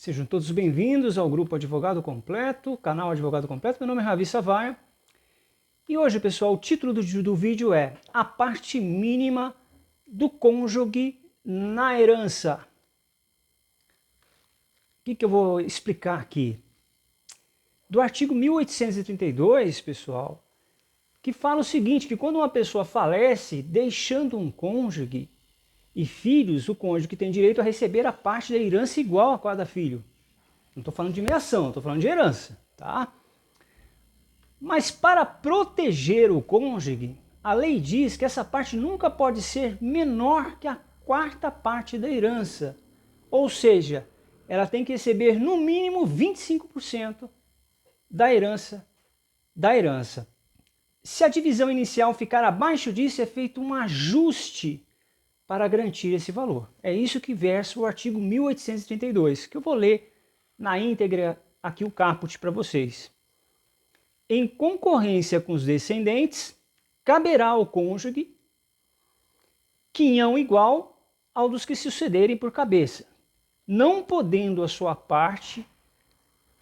Sejam todos bem-vindos ao Grupo Advogado Completo, canal Advogado Completo. Meu nome é Ravi Savaia. E hoje, pessoal, o título do vídeo é A parte mínima do cônjuge na herança. O que eu vou explicar aqui? Do artigo 1832, pessoal, que fala o seguinte, que quando uma pessoa falece, deixando um cônjuge e filhos, o cônjuge tem direito a receber a parte da herança igual a cada filho. Não estou falando de meação, estou falando de herança, tá? Mas para proteger o cônjuge, a lei diz que essa parte nunca pode ser menor que a quarta parte da herança. Ou seja, ela tem que receber no mínimo 25% da herança. Se a divisão inicial ficar abaixo disso, é feito um ajuste para garantir esse valor. É isso que versa o artigo 1832, que eu vou ler na íntegra aqui o caput para vocês. Em concorrência com os descendentes, caberá ao cônjuge quinhão igual ao dos que sucederem por cabeça, não podendo a sua parte,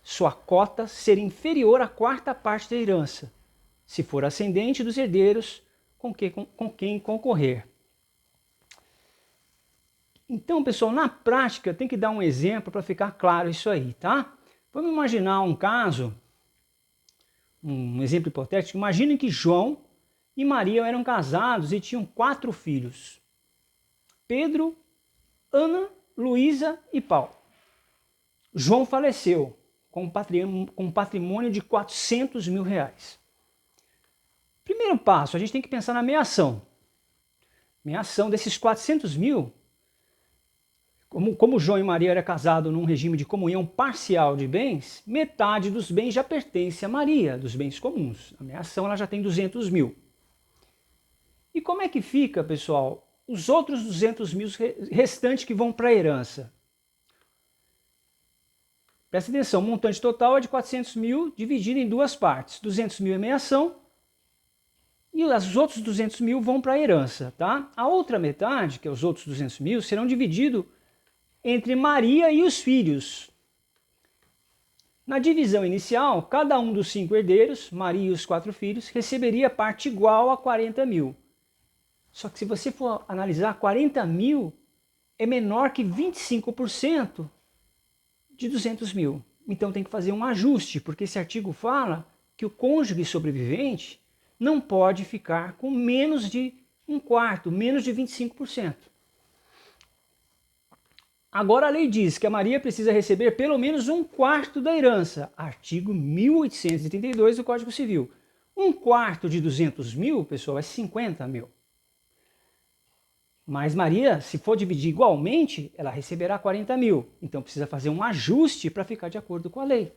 sua cota, ser inferior à quarta parte da herança, se for ascendente dos herdeiros com quem concorrer. Então, pessoal, na prática tem que dar um exemplo para ficar claro isso aí, tá? Vamos imaginar um caso, um exemplo hipotético. Imaginem que João e Maria eram casados e tinham 4 filhos. Pedro, Ana, Luísa e Paulo. João faleceu com um patrimônio de 400 mil reais. Primeiro passo, a gente tem que pensar na meação. Meação desses 400 mil, como João e Maria eram casados num regime de comunhão parcial de bens, metade dos bens já pertence a Maria, dos bens comuns. A meação ela já tem 200 mil. E como é que fica, pessoal, os outros 200 mil restantes que vão para a herança? Presta atenção, o montante total é de 400 mil dividido em duas partes. 200 mil é meação e os outros 200 mil vão para a herança, tá? A outra metade, que é os outros 200 mil, serão divididos entre Maria e os filhos. Na divisão inicial, cada um dos 5 herdeiros, Maria e os 4 filhos, receberia parte igual a 40 mil. Só que se você for analisar, 40 mil é menor que 25% de 200 mil. Então tem que fazer um ajuste, porque esse artigo fala que o cônjuge sobrevivente não pode ficar com menos de um quarto, menos de 25%. Agora a lei diz que a Maria precisa receber pelo menos um quarto da herança. Artigo 1832 do Código Civil. Um quarto de 200 mil, pessoal, é 50 mil. Mas Maria, se for dividir igualmente, ela receberá 40 mil. Então precisa fazer um ajuste para ficar de acordo com a lei.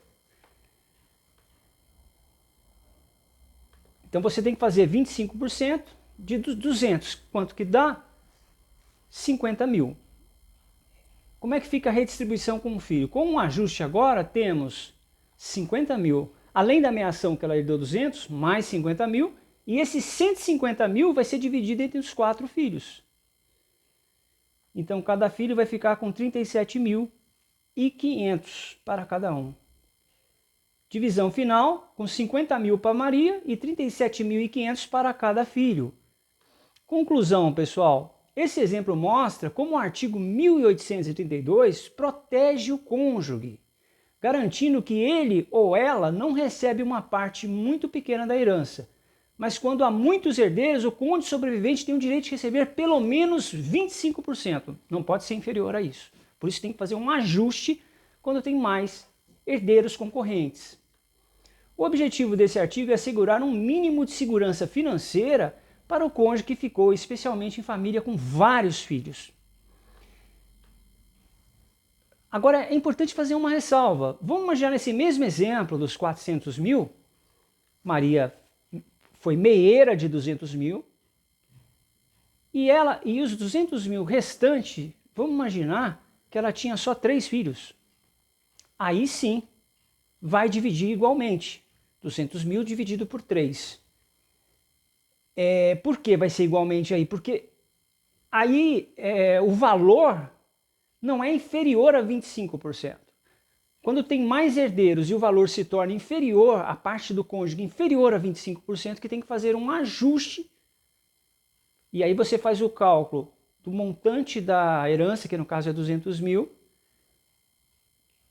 Então você tem que fazer 25% de 200. Quanto que dá? 50 mil. Como é que fica a redistribuição com o filho? Com um ajuste agora, temos 50 mil. Além da meação que ela herdou 200, mais 50 mil. E esses 150 mil vai ser dividido entre os 4 filhos. Então, cada filho vai ficar com 37.500 para cada um. Divisão final, com 50 mil para Maria e 37.500 para cada filho. Conclusão, pessoal. Esse exemplo mostra como o artigo 1832 protege o cônjuge, garantindo que ele ou ela não recebe uma parte muito pequena da herança. Mas quando há muitos herdeiros, o cônjuge sobrevivente tem o direito de receber pelo menos 25%. Não pode ser inferior a isso. Por isso tem que fazer um ajuste quando tem mais herdeiros concorrentes. O objetivo desse artigo é assegurar um mínimo de segurança financeira para o cônjuge que ficou especialmente em família com vários filhos. Agora é importante fazer uma ressalva. Vamos imaginar esse mesmo exemplo dos 400 mil. Maria foi meieira de 200 mil. E os 200 mil restantes, vamos imaginar que ela tinha só 3 filhos. Aí sim, vai dividir igualmente. 200 mil dividido por 3. Por que vai ser igualmente aí? Porque aí o valor não é inferior a 25%. Quando tem mais herdeiros e o valor se torna inferior, a parte do cônjuge inferior a 25%, que tem que fazer um ajuste. E aí você faz o cálculo do montante da herança, que no caso é 200 mil,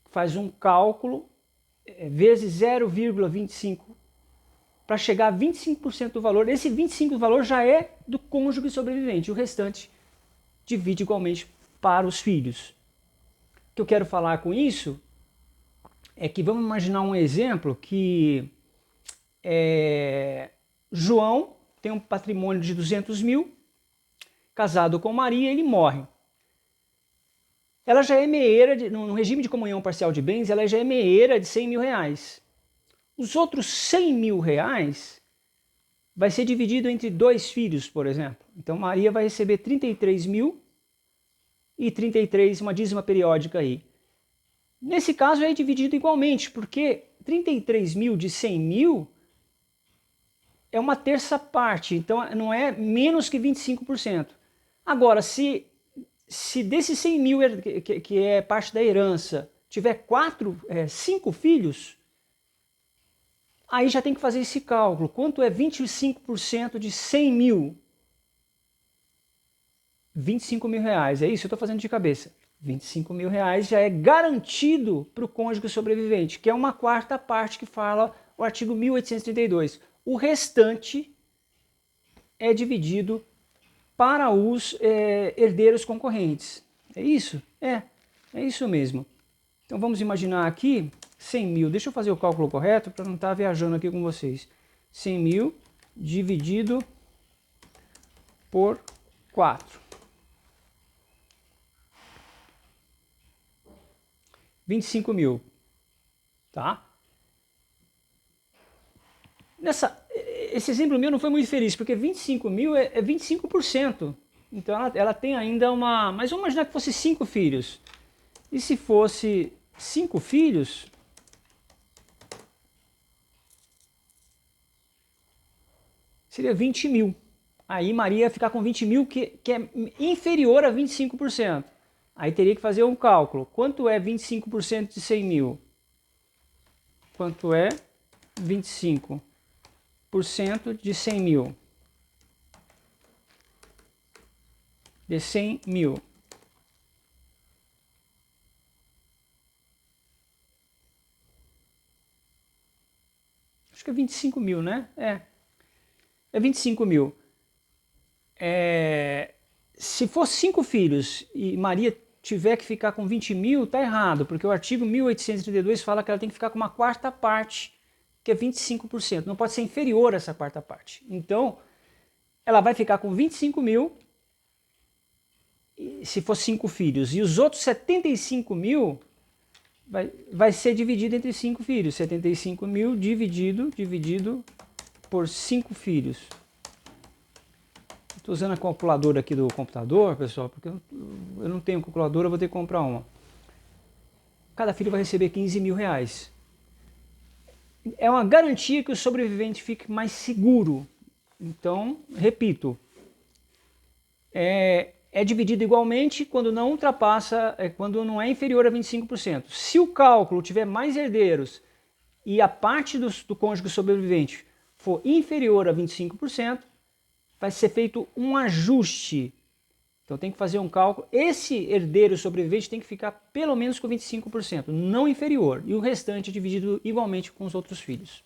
faz um cálculo vezes 0,25 para chegar a 25% do valor. Esse 25% do valor já é do cônjuge sobrevivente, o restante divide igualmente para os filhos. O que eu quero falar com isso é que vamos imaginar um exemplo que João tem um patrimônio de 200 mil, casado com Maria, ele morre. Ela já é meieira, no regime de comunhão parcial de bens, ela já é meieira de 100 mil reais. Os outros 100 mil reais vai ser dividido entre 2 filhos, por exemplo. Então Maria vai receber 33 mil e 33, uma dízima periódica aí. Nesse caso é dividido igualmente, porque 33 mil de 100 mil é uma terça parte, então não é menos que 25%. Agora, se desses 100 mil, que é parte da herança, tiver 5 filhos, aí já tem que fazer esse cálculo. Quanto é 25% de 100 mil? 25 mil reais, é isso? Eu estou fazendo de cabeça. 25 mil reais já é garantido para o cônjuge sobrevivente, que é uma quarta parte que fala o artigo 1832. O restante é dividido para os herdeiros concorrentes. É isso? É isso mesmo. Então vamos imaginar aqui 100 mil. Deixa eu fazer o cálculo correto para não estar viajando aqui com vocês. 100 mil dividido por 4. 25 mil. Tá? Esse exemplo meu não foi muito feliz, porque 25 mil é 25%. Então ela tem ainda uma... Mas vamos imaginar que fosse 5 filhos. E se fosse 5 filhos... seria 20 mil. Aí Maria ia ficar com 20 mil, que é inferior a 25%. Aí teria que fazer um cálculo. Quanto é 25% de 100 mil? Quanto é 25% de 100 mil? De 100 mil. Acho que é 25 mil, né? É 25 mil. Se for 5 filhos e Maria tiver que ficar com 20 mil, tá errado, porque o artigo 1832 fala que ela tem que ficar com uma quarta parte, que é 25%. Não pode ser inferior a essa quarta parte. Então, ela vai ficar com 25 mil, se for 5 filhos, e os outros 75 mil vai ser dividido entre 5 filhos. 75 mil dividido por 5 filhos. Estou usando a calculadora aqui do computador, pessoal, porque eu não tenho calculadora, eu vou ter que comprar uma. Cada filho vai receber 15 mil reais. É uma garantia que o sobrevivente fique mais seguro. Então, repito, é dividido igualmente quando não ultrapassa, quando não é inferior a 25%. Se o cálculo tiver mais herdeiros e a parte do cônjuge sobrevivente for inferior a 25%, vai ser feito um ajuste. Então tem que fazer um cálculo. Esse herdeiro sobrevivente tem que ficar pelo menos com 25%, não inferior. E o restante dividido igualmente com os outros filhos.